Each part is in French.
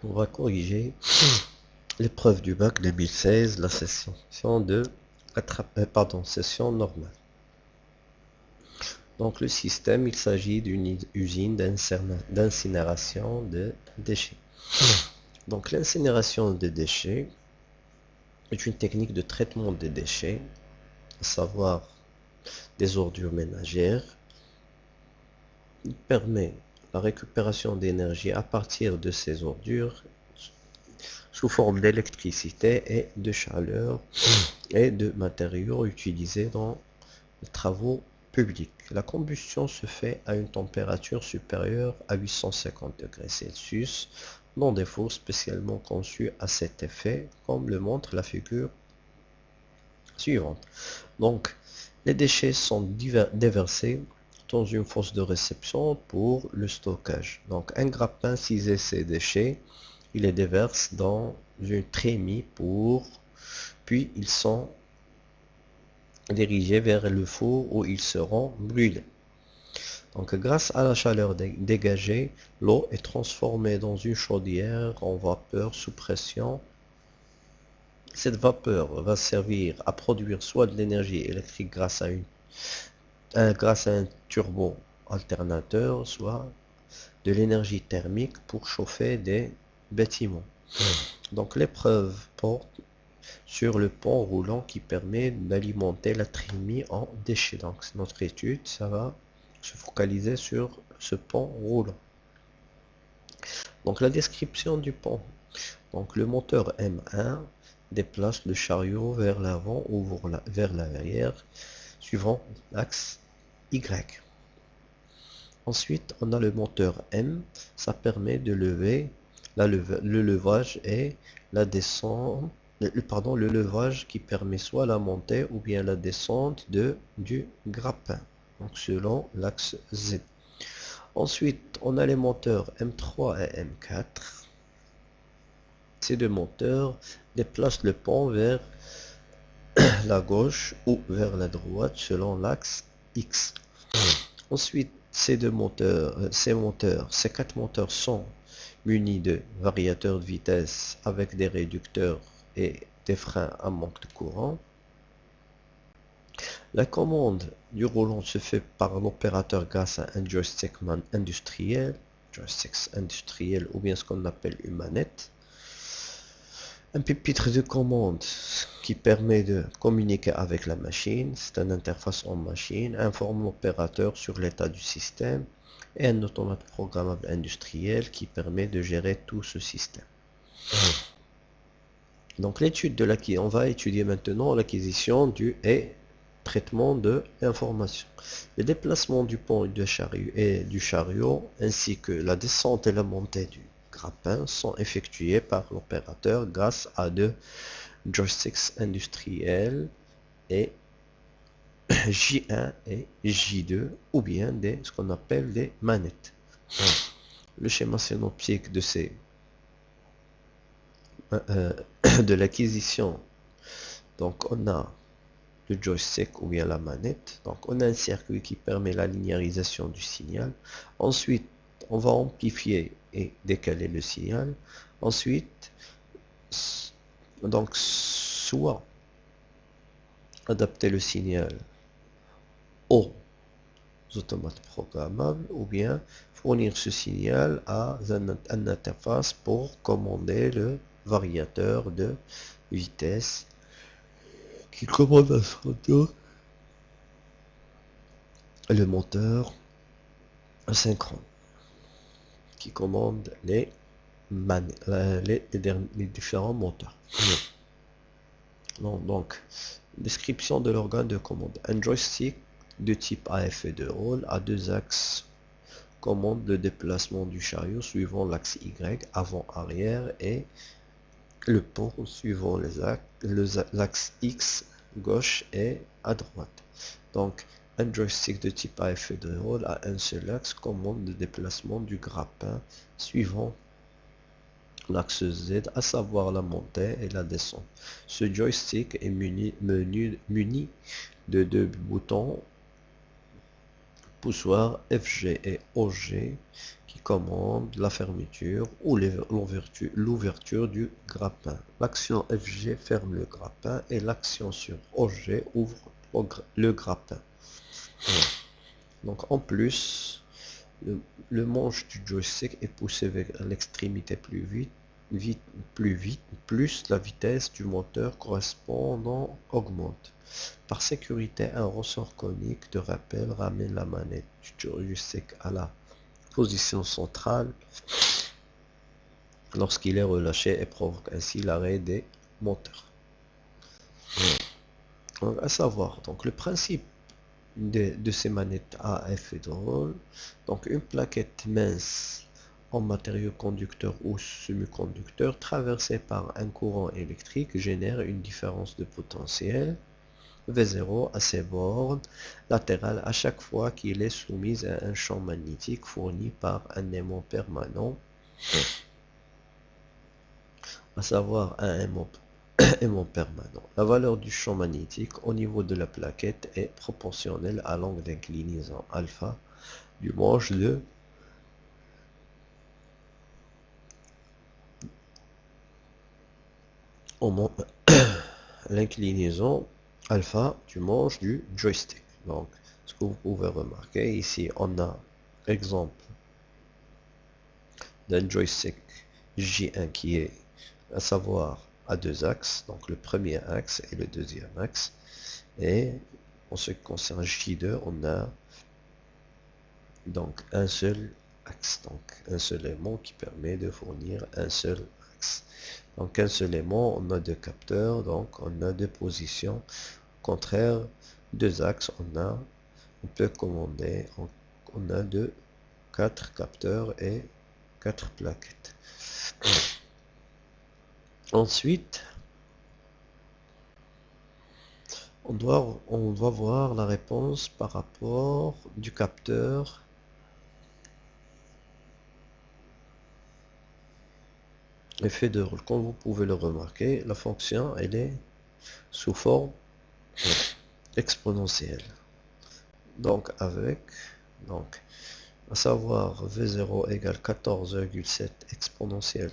On va corriger l'épreuve du bac 2016, la session de session normale. Donc le système, il s'agit d'une usine d'incinération de déchets. Donc l'incinération des déchets est une technique de traitement des déchets, à savoir des ordures ménagères. Il permet la récupération d'énergie à partir de ces ordures sous forme d'électricité et de chaleur et de matériaux utilisés dans les travaux publics. La combustion se fait à une température supérieure à 850 degrés Celsius dans des fours spécialement conçus à cet effet, comme le montre la figure suivante. Donc, les déchets sont déversés dans une fosse de réception pour le stockage. Donc, un grappin cisait ces déchets, il les déverse dans une trémie puis ils sont dirigés vers le four où ils seront brûlés. Donc, grâce à la chaleur dégagée, l'eau est transformée dans une chaudière en vapeur sous pression. Cette vapeur va servir à produire soit de l'énergie électrique grâce à un turbo alternateur, soit de l'énergie thermique pour chauffer des bâtiments. Donc l'épreuve porte sur le pont roulant qui permet d'alimenter la trémie en déchets. Donc notre étude, ça va se focaliser sur ce pont roulant. Donc la description du pont. Donc le moteur M1 déplace le chariot vers l'avant ou vers l'arrière, suivant l'axe Y. Ensuite, on a le moteur M, ça permet de lever le levage et la descente, le levage qui permet soit la montée ou bien la descente du grappin, donc selon l'axe Z. Ensuite, on a les moteurs M3 et M4. Ces deux moteurs déplacent le pont vers la gauche ou vers la droite selon l'axe X. Ensuite, ces quatre moteurs sont munis de variateurs de vitesse avec des réducteurs et des freins à manque de courant. La commande du roulant se fait par l'opérateur grâce à un joystick industriel ou bien ce qu'on appelle une manette. Un pupitre de commande qui permet de communiquer avec la machine, c'est une interface en machine, informe l'opérateur sur l'état du système et un automate programmable industriel qui permet de gérer tout ce système. Donc on va étudier maintenant l'acquisition et traitement de l'information. Le déplacement du pont et du chariot ainsi que la descente et la montée du grappin sont effectués par l'opérateur grâce à deux joysticks industriels et J1 et J2 ou bien ce qu'on appelle des manettes. Le schéma synoptique de l'acquisition. Donc on a le joystick ou bien la manette. Donc on a un circuit qui permet la linéarisation du signal. Ensuite, on va amplifier et décaler le signal. Ensuite, donc soit adapter le signal aux automates programmables ou bien fournir ce signal à une interface pour commander le variateur de vitesse qui commande à son tour le moteur asynchrone qui commande les différents moteurs. Donc, description de l'organe de commande. Un joystick de type AFE de rôle à deux axes commande le déplacement du chariot suivant l'axe Y avant-arrière et le pont suivant l'axe X gauche et à droite. Donc, un joystick de type AFE de rôle à un seul axe commande le déplacement du grappin suivant l'axe Z, à savoir la montée et la descente. Ce joystick est muni de deux boutons poussoirs FG et OG qui commandent la fermeture ou l'ouverture du grappin. L'action FG ferme le grappin et l'action sur OG ouvre le grappin. Donc en plus, le manche du joystick est poussé vers l'extrémité plus vite, plus la vitesse du moteur correspondant augmente. Par sécurité, un ressort conique de rappel ramène la manette du joystick à la position centrale lorsqu'il est relâché et provoque ainsi l'arrêt des moteurs. Donc, à savoir, donc le principe de ces manettes AF est drôle. Donc une plaquette mince en matériau conducteur ou semi-conducteur traversée par un courant électrique génère une différence de potentiel V0 à ses bornes latérales à chaque fois qu'il est soumis à un champ magnétique fourni par un aimant permanent, à savoir un aimant permanent. La valeur du champ magnétique au niveau de la plaquette est proportionnelle à l'angle d'inclinaison alpha du manche de l'inclinaison alpha du manche du joystick. Donc, ce que vous pouvez remarquer ici, on a exemple d'un joystick J1 qui est à savoir à deux axes, donc le premier axe et le deuxième axe, et en ce qui concerne J2, on a donc un seul axe, donc un seul aimant qui permet de fournir un seul axe. Donc un seul aimant, on a deux capteurs, donc on a deux positions contraires, deux axes, on peut commander, on a quatre capteurs et quatre plaquettes. Ensuite, on doit voir la réponse par rapport du capteur effet de rôle. Comme vous pouvez le remarquer, la fonction elle est sous forme exponentielle. Donc à savoir V0 égale 14,7 exponentielle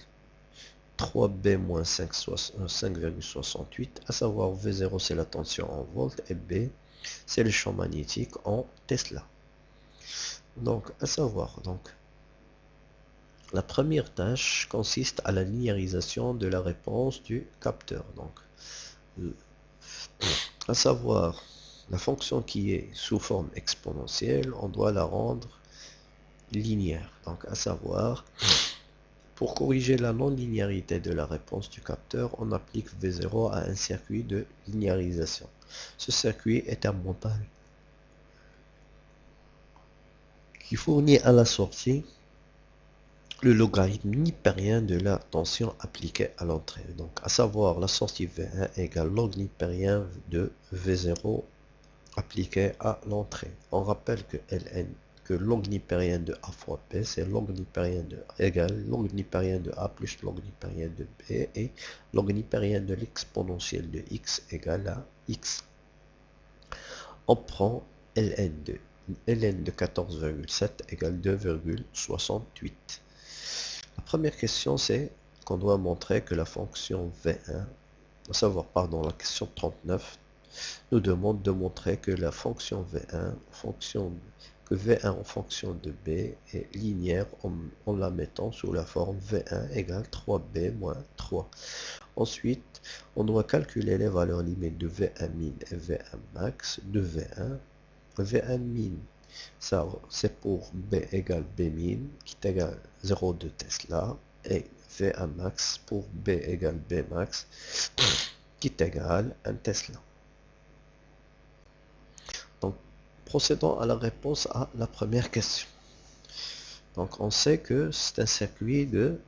3B moins 5,68, à savoir V0 c'est la tension en volts et B c'est le champ magnétique en Tesla. Donc à savoir, la première tâche consiste à la linéarisation de la réponse du capteur. Donc à savoir la fonction qui est sous forme exponentielle, on doit la rendre linéaire. Donc à savoir, pour corriger la non-linéarité de la réponse du capteur, on applique V0 à un circuit de linéarisation. Ce circuit est un montage qui fournit à la sortie le logarithme nipérien de la tension appliquée à l'entrée. Donc à savoir la sortie V1 égale log nipérien de V0 appliqué à l'entrée. On rappelle que Ln, que log nipérien de A fois P, c'est log nipérien de égale log nipérien de A plus log nipérien de B, et log nipérien de l'exponentielle de X égale à X. On prend Ln de 14,7 égale 2,68. La première question, c'est qu'on doit montrer que la fonction V1, à savoir, pardon, la question 39, nous demande de montrer que la fonction V1 en fonction de B est linéaire en la mettant sous la forme V1 égale 3B moins 3. Ensuite, on doit calculer les valeurs limites de V1 min et V1 max de V1. V1 min, ça c'est pour B égale B min qui est égal 0,2 Tesla, et V1 max pour B égale B max qui est égal 1 Tesla. Donc, procédons à la réponse à la première question. Donc, on sait que c'est un circuit de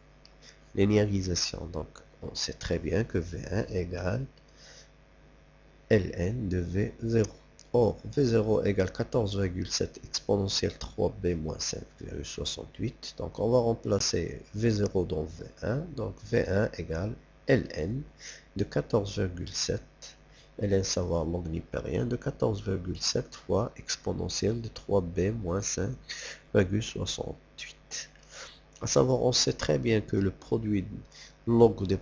linéarisation. Donc, on sait très bien que V1 égale Ln de V0. Or, V0 égale 14,7 exponentielle 3B moins 5,68. Donc, on va remplacer V0 dans V1. Donc, V1 égale Ln de 14,7 ln savoir log nipérien de 14,7 fois exponentielle de 3b moins 5,68. À savoir, on sait très bien que le produit log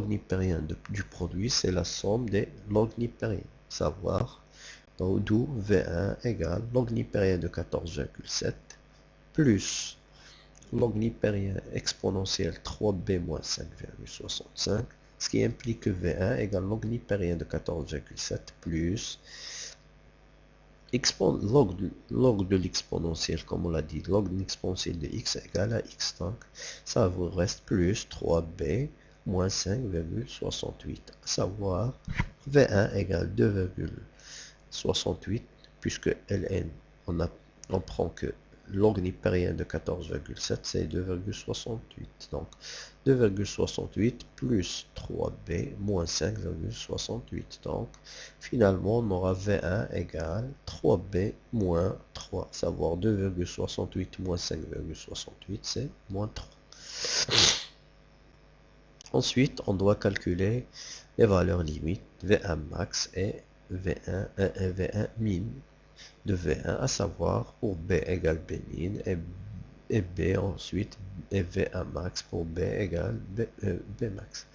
nipérien du produit, c'est la somme des log nipériens. Savoir, d'où V1 égale log nipérien de 14,7 plus log nipérien exponentiel 3b moins 5,65, ce qui implique que V1 égale log nipérien de 14,7 plus log de l'exponentiel, comme on l'a dit, log de l'exponentiel de x égale à x. Donc, ça vous reste plus 3b moins 5,68, à savoir V1 égale 2,68, puisque Ln, on prend que log nipérien de 14,7, c'est 2,68. Donc, 2,68 plus 3b moins 5,68. Donc, finalement, on aura V1 égale 3b moins 3. Savoir 2,68 moins 5,68, c'est moins 3. Ensuite, on doit calculer les valeurs limites V1 max et V1 min de V1, à savoir pour B égale B min et B ensuite et V1 max pour B égale B max.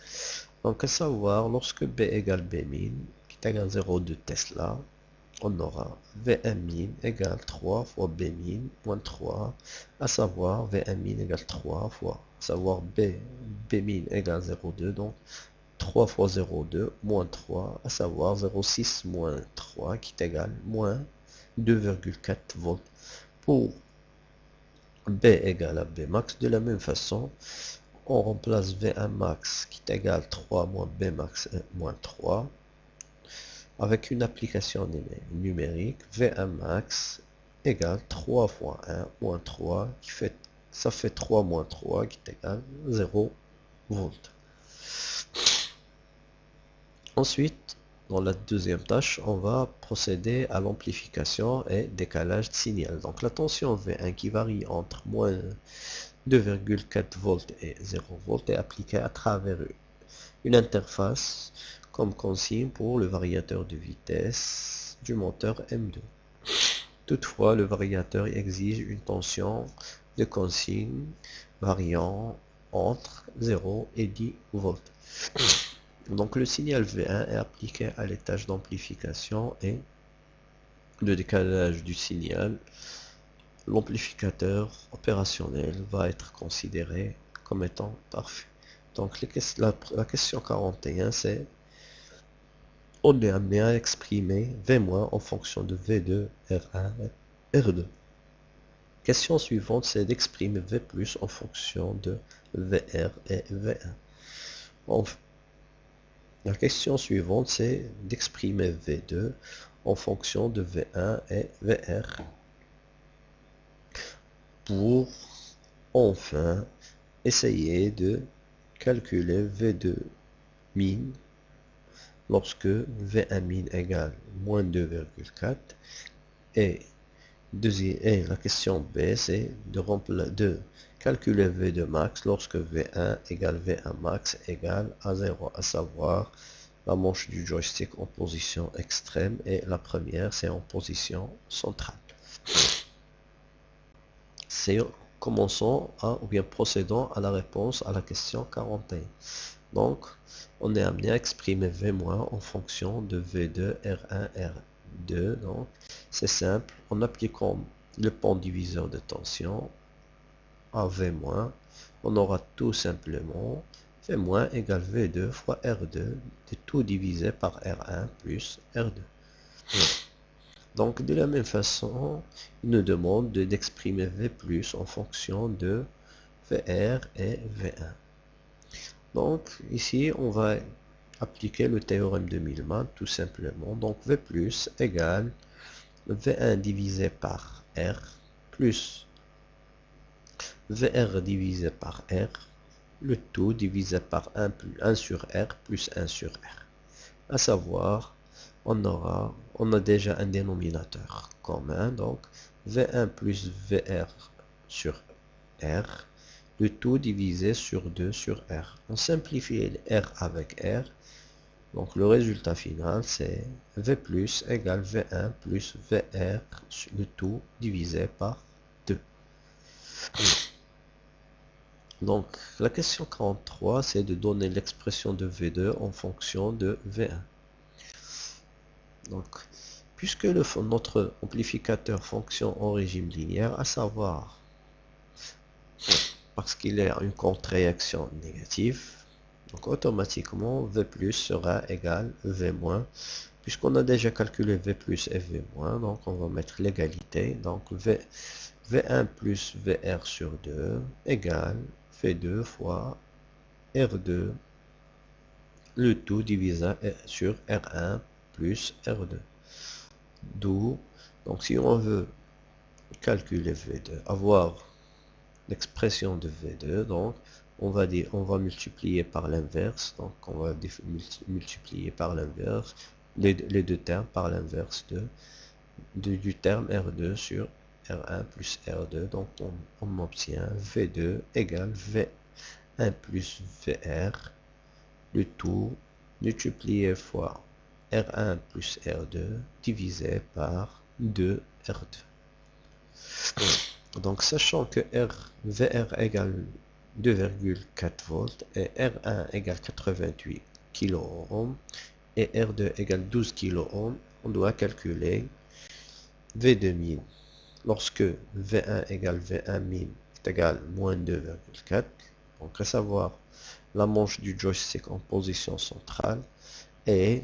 Donc à savoir, lorsque B égale B min, qui est égal à 0,2 Tesla, on aura V1 min égale 3 fois B min moins 3, à savoir V1 min égale 3 fois, à savoir B min égale 0,2, donc 3 fois 0,2 moins 3, à savoir 0,6 moins 3 qui est égal moins 2,4 volts pour B égale à B max. De la même façon, on remplace V1 max qui est égal 3 moins B max moins 3 avec une application numérique. V1 max égale 3 fois 1 moins 3 ça fait 3 moins 3 qui est égal 0 volts. Ensuite, dans la deuxième tâche, on va procéder à l'amplification et décalage de signal. Donc la tension V1 qui varie entre moins 2,4 volts et 0 volts est appliquée à travers une interface comme consigne pour le variateur de vitesse du moteur M2. Toutefois, le variateur exige une tension de consigne variant entre 0 et 10 volts. Donc le signal V1 est appliqué à l'étage d'amplification et de décalage du signal. L'amplificateur opérationnel va être considéré comme étant parfait. Donc la question 41, c'est on est amené à exprimer V- en fonction de V2, R1 et R2. Question suivante, c'est d'exprimer V+ en fonction de VR et V1. La question suivante, c'est d'exprimer V2 en fonction de V1 et VR pour enfin essayer de calculer V2 min lorsque V1 min égale moins 2,4 et la question B, c'est de calculer V2 max lorsque V1 égale V1 max égale à 0, à savoir la manche du joystick en position extrême et la première c'est en position centrale. Commençons ou bien procédons à la réponse à la question 41. Donc, on est amené à exprimer V- en fonction de V2, R1, R2. Donc, c'est simple. En appliquant le pont diviseur de tension à V-, on aura tout simplement V- égale V2 fois R2, de tout divisé par R1 plus R2. Donc, de la même façon, il nous demande d'exprimer V+ en fonction de VR et V1. Donc, ici, on va appliquer le théorème de Millman, tout simplement. Donc, V+ égale V1 divisé par R plus VR divisé par R, le tout divisé par 1 sur R plus 1 sur R. À savoir, on a déjà un dénominateur commun, donc V1 plus VR sur R, le tout divisé sur 2 sur R. On simplifie R avec R, Donc le résultat final, c'est V plus égale V1 plus VR, le tout divisé par 2. Donc la question 43, c'est de donner l'expression de V2 en fonction de V1. Donc, puisque notre amplificateur fonctionne en régime linéaire, à savoir, parce qu'il est une contre-réaction négative, donc automatiquement V plus sera égal V moins, puisqu'on a déjà calculé V plus et V moins, donc on va mettre l'égalité, donc V1 plus VR sur 2 égale V2 fois R2, le tout divisé sur R1 plus R2. D'où, donc si on veut calculer V2, avoir l'expression de V2, donc on va multiplier par l'inverse, donc on va multiplier par l'inverse, les deux termes par l'inverse du terme R2 sur R1 plus R2, donc on obtient V2 égale V1 plus VR, le tout multiplié fois R1 plus R2 divisé par 2 R2. Donc sachant que VR égale 2,4 volts et R1 égale 88 kΩ et R2 égale 12 kΩ, on doit calculer V2 min. Lorsque V1 égale V1 min est égal moins 2,4, donc à savoir la manche du joystick en position centrale et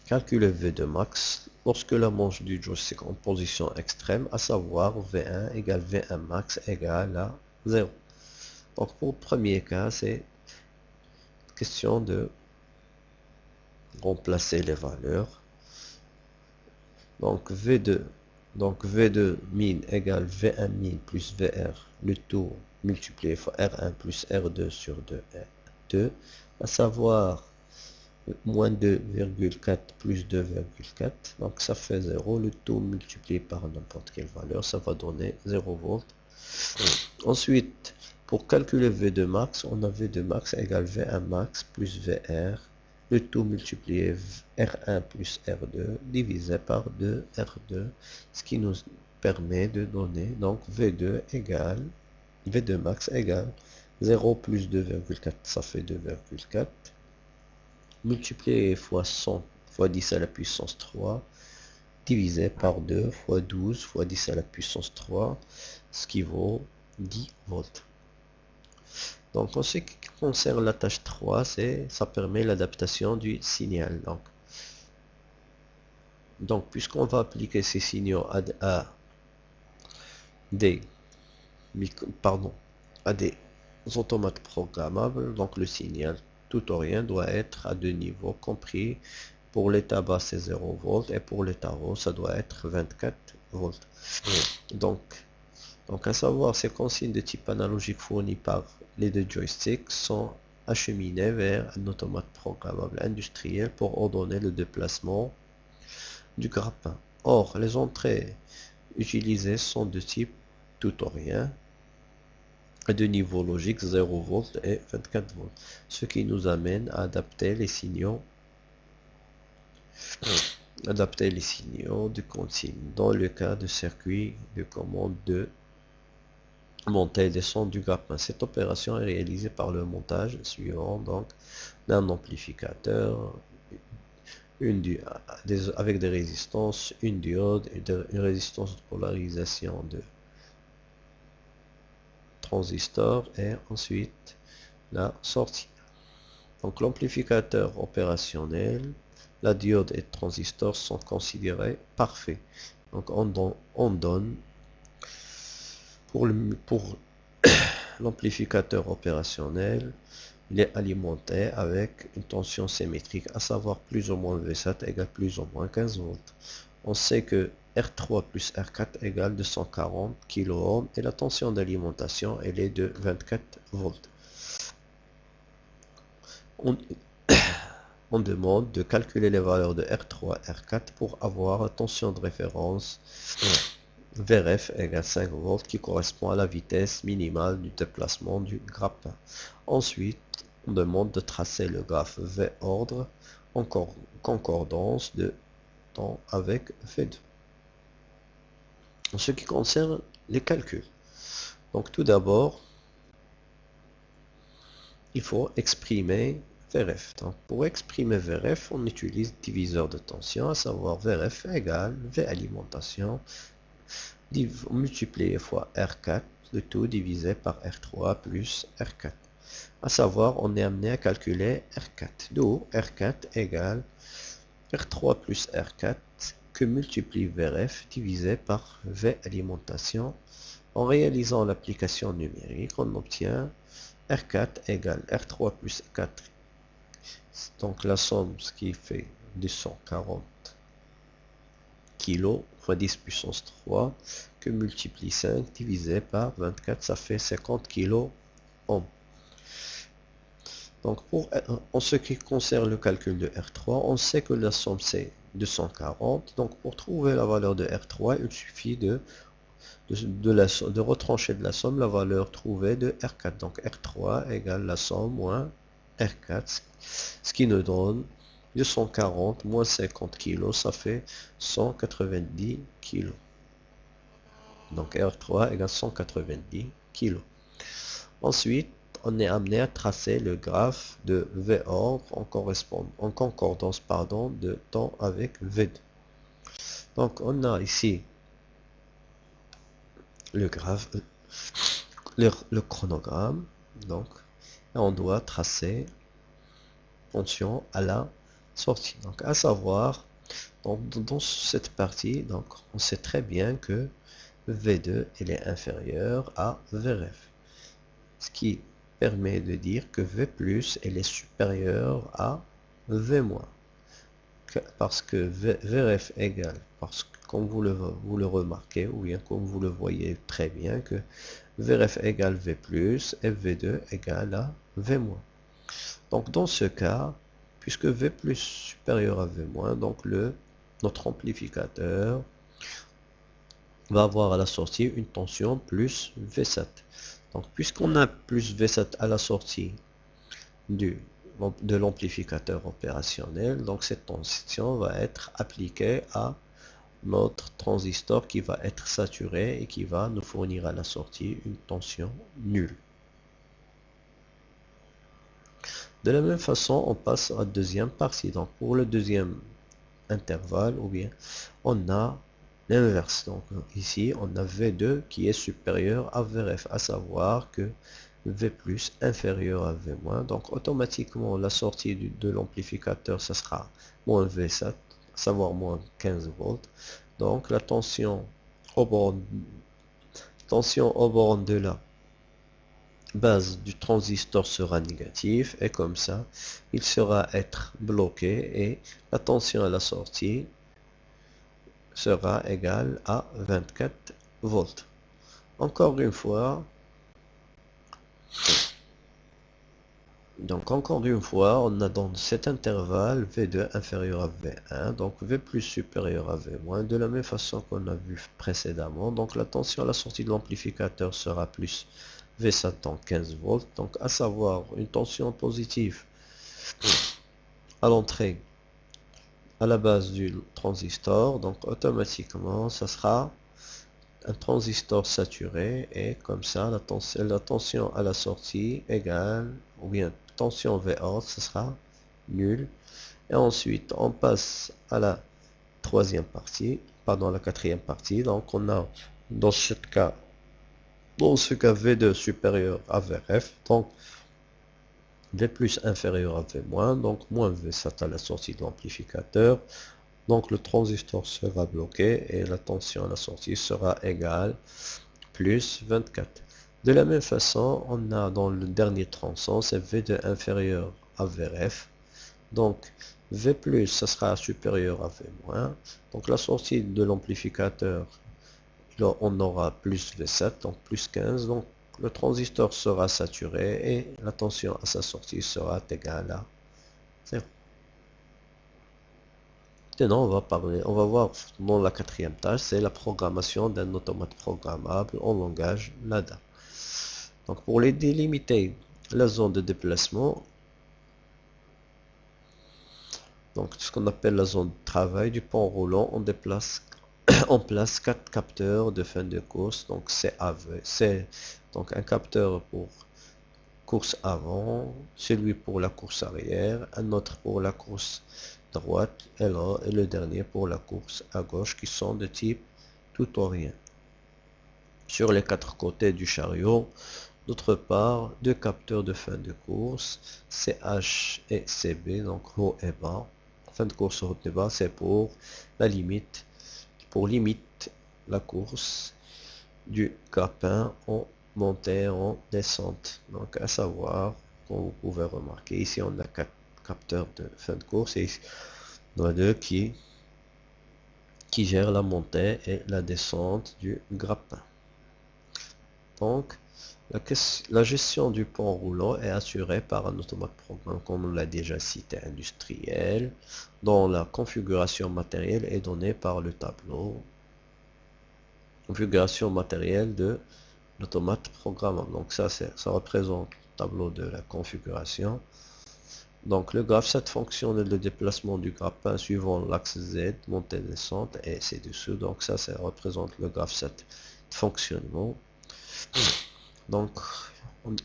calculer V2 max lorsque la manche du joystick en position extrême, à savoir V1 égale V1 max égale à 0. Donc pour le premier cas, c'est question de remplacer les valeurs. Donc V2 min égale V1 min plus VR, le tout multiplié par R1 plus R2 sur 2, à savoir moins 2,4 plus 2,4, donc ça fait 0, le tout multiplié par n'importe quelle valeur, ça va donner 0 volts. Ensuite, pour calculer V2 max, on a V2 max égale V1 max plus VR, le tout multiplié R1 plus R2 divisé par 2 R2, ce qui nous permet de donner donc V2 max égale 0 plus 2,4, ça fait 2,4, multiplié fois 100 fois 10 à la puissance 3, divisé par 2 fois 12 fois 10 à la puissance 3, ce qui vaut 10 volts. Donc en ce qui concerne la tâche 3, ça permet l'adaptation du signal. Donc puisqu'on va appliquer ces signaux à des automates programmables, donc le signal tout ou rien doit être à deux niveaux compris. Pour l'état bas c'est 0 volts et pour l'état haut ça doit être 24 volts. Donc à savoir, ces consignes de type analogique fournies par les deux joysticks sont acheminées vers un automate programmable industriel pour ordonner le déplacement du grappin. Or, les entrées utilisées sont de type tout ou rien, à deux niveaux logiques 0 volts et 24 volts, ce qui nous amène à adapter les signaux de consigne dans le cas de circuit de commande de montée et descente du grappin. Cette opération est réalisée par le montage suivant donc d'un amplificateur, avec des résistances, une diode et une résistance de polarisation de transistor et ensuite la sortie. Donc l'amplificateur opérationnel, la diode et le transistor sont considérés parfaits. Donc on donne pour l'amplificateur opérationnel, il est alimenté avec une tension symétrique, à savoir plus ou moins V7 égale plus ou moins 15 volts. On sait que R3 plus R4 égale 240 kΩ et la tension d'alimentation elle est de 24 volts. On demande de calculer les valeurs de R3 et R4 pour avoir la tension de référence Vref égale 5 volts qui correspond à la vitesse minimale du déplacement du grappin. Ensuite, on demande de tracer le graphe V ordre en concordance de temps avec V2. En ce qui concerne les calculs, donc tout d'abord, il faut exprimer Vref. Donc pour exprimer Vref, on utilise diviseur de tension, à savoir Vref égale V alimentation multiplié fois R4, le tout divisé par R3 plus R4. À savoir, on est amené à calculer R4, d'où R4 égale R3 plus R4 que multiplie Vref divisé par V alimentation. En réalisant l'application numérique, on obtient R4 égale R3 plus 4, donc la somme, ce qui fait 240 kg fois 10 puissance 3, que multiplie 5 divisé par 24, ça fait 50 kg ohm. Donc en ce qui concerne le calcul de R3, on sait que la somme c'est 240, donc pour trouver la valeur de R3, il suffit de retrancher de la somme la valeur trouvée de R4. Donc R3 égale la somme moins R4, ce qui nous donne 240 moins 50 kg, ça fait 190 kg. Donc R3 égale 190 kg. Ensuite, on est amené à tracer le graphe de V ordre en concordance de temps avec V2. Donc on a ici le graphe, le chronogramme, donc et on doit tracer tension à la sortie. Donc à savoir, dans cette partie, donc on sait très bien que V2 il est inférieur à Vref, ce qui permet de dire que V plus elle est supérieur à V moins, parce que Vref égale, parce que comme vous le remarquez, ou bien comme vous le voyez très bien, que Vref égale V plus et V2 égale à V moins. Donc dans ce cas, puisque V plus supérieur à V moins, donc notre amplificateur va avoir à la sortie une tension plus V7. Donc puisqu'on a plus V7 à la sortie de l'amplificateur opérationnel, donc cette tension va être appliquée à notre transistor qui va être saturé et qui va nous fournir à la sortie une tension nulle. De la même façon, on passe à la deuxième partie. Donc pour le deuxième intervalle, ou bien on a l'inverse. Donc ici, on a V2 qui est supérieur à Vref, à savoir que V plus inférieur à V moins. Donc automatiquement, la sortie de l'amplificateur, ça sera moins V7, à savoir moins 15 volts. Donc la tension au borne de la base du transistor sera négative, et comme ça il sera être bloqué et la tension à la sortie sera égale à 24 volts. Encore une fois, on a dans cet intervalle V2 inférieur à V1, donc V plus supérieur à V moins, de la même façon qu'on a vu précédemment. Donc la tension à la sortie de l'amplificateur sera plus V7 en 15 volts, donc à savoir une tension positive à l'entrée à la base du transistor, donc automatiquement ça sera un transistor saturé, et comme ça la tension à la sortie égale, ou bien tension V ordre, ce sera nul. Et ensuite on passe à la quatrième partie. Donc on a dans ce cas V2 supérieur à Vref, donc V plus inférieur à V moins, donc moins V7 à la sortie de l'amplificateur. Donc le transistor sera bloqué et la tension à la sortie sera égale plus 24. De la même façon, on a dans le dernier tronçon, c'est V2 inférieur à Vref. Donc V plus, ça sera supérieur à V moins. Donc la sortie de l'amplificateur, on aura plus V7, donc plus 15. Donc le transistor sera saturé et la tension à sa sortie sera égale à 0. Maintenant, on va voir dans la quatrième tâche, c'est la programmation d'un automate programmable en langage LADA. Donc pour les délimiter la zone de déplacement, donc ce qu'on appelle la zone de travail du pont roulant, on déplace on place 4 capteurs de fin de course, donc CAV, c'est donc un capteur pour course avant, celui pour la course arrière, un autre pour la course droite et le dernier pour la course à gauche qui sont de type tout ou rien. Sur les 4 côtés du chariot, d'autre part, 2 capteurs de fin de course, CH et CB, donc haut et bas. Fin de course haut et bas, c'est pour la limite, limite la course du grappin en montée en descente. Donc à savoir, comme vous pouvez remarquer, ici on a 4 capteurs de fin de course et ici on a 2 qui gèrent la montée et la descente du grappin. Donc la gestion du pont roulant est assurée par un automate programme, comme on l'a déjà cité, industriel, dont la configuration matérielle est donnée par le tableau. Configuration matérielle de l'automate programmable. Donc ça représente le tableau de la configuration. Donc le graphe 7 fonctionne le déplacement du grappin suivant l'axe Z, montée, descente et ci-dessous. Donc ça représente le graphe 7 de fonctionnement. Donc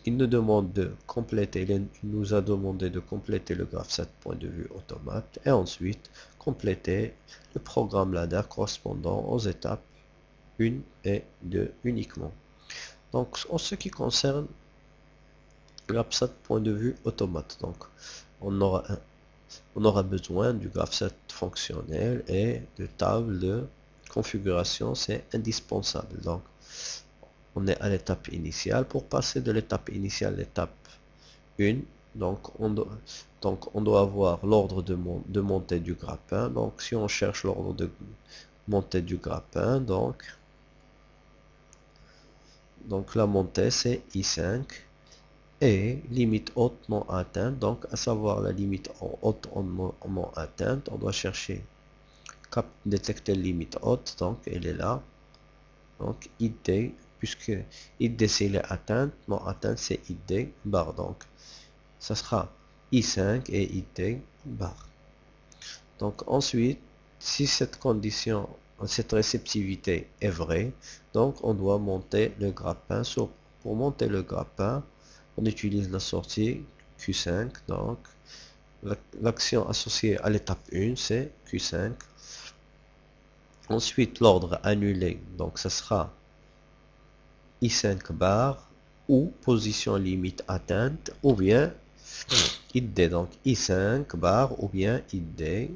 il nous demande de compléter, il nous a demandé de compléter le graphe 7 point de vue automate et ensuite compléter le programme ladder correspondant aux étapes 1 et 2 uniquement. Donc en ce qui concerne le graphe 7 point de vue automate, donc on aura besoin du graphe 7 fonctionnel et de table de configuration, c'est indispensable. Donc on est à l'étape initiale. Pour passer de l'étape initiale à l'étape 1, donc on doit avoir l'ordre de montée du grappin. Donc si on cherche l'ordre de montée du grappin, donc la montée c'est I5 et limite haute non atteinte. Donc à savoir la limite haute non atteinte, on doit chercher détecter limite haute, donc elle est là. Donc ID, puisque ID c'est les atteintes, non atteinte c'est ID bar, donc ça sera I5 et ID bar. Donc ensuite, si cette condition, cette réceptivité est vraie, donc on doit monter le grappin. Pour monter le grappin, on utilise la sortie Q5, donc l'action associée à l'étape 1 c'est Q5. Ensuite l'ordre annulé, donc ça sera I5 bar ou position limite atteinte ou bien ID, donc I5 bar ou bien ID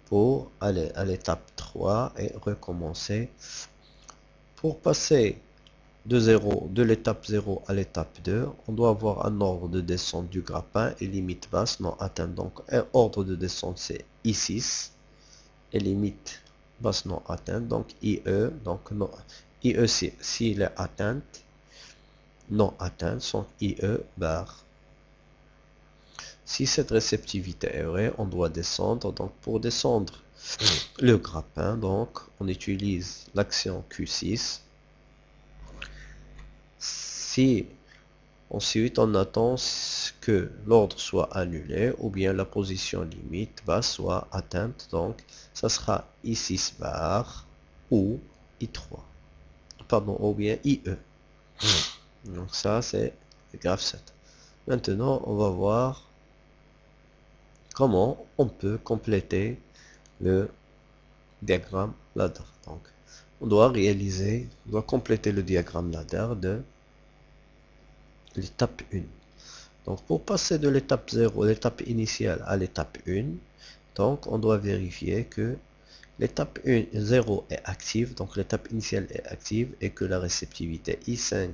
pour aller à l'étape 3 et recommencer. Pour passer de l'étape 0 à l'étape 2, on doit avoir un ordre de descente du grappin et limite basse non atteinte. Donc ordre de descente c'est I6 et limite basse non atteinte, donc IE, donc non, IE s'il est atteinte, non atteinte, sont IE bar. Si cette réceptivité est vraie, on doit descendre. Donc pour descendre le grappin, donc on utilise l'action Q6. Si ensuite on attend que l'ordre soit annulé ou bien la position limite basse soit atteinte, donc ça sera I6 bar ou I3, pardon, ou bien IE. Donc ça c'est le graphe 7. Maintenant on va voir comment on peut compléter le diagramme ladder. Donc on doit compléter le diagramme ladder de l'étape 1. Donc pour passer de l'étape 0, l'étape initiale à l'étape 1, donc on doit vérifier que l'étape 0 est active, donc l'étape initiale est active et que la réceptivité I5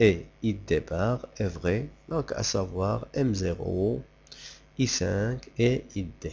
et ID bar est vraie, donc à savoir M0, I5 et ID.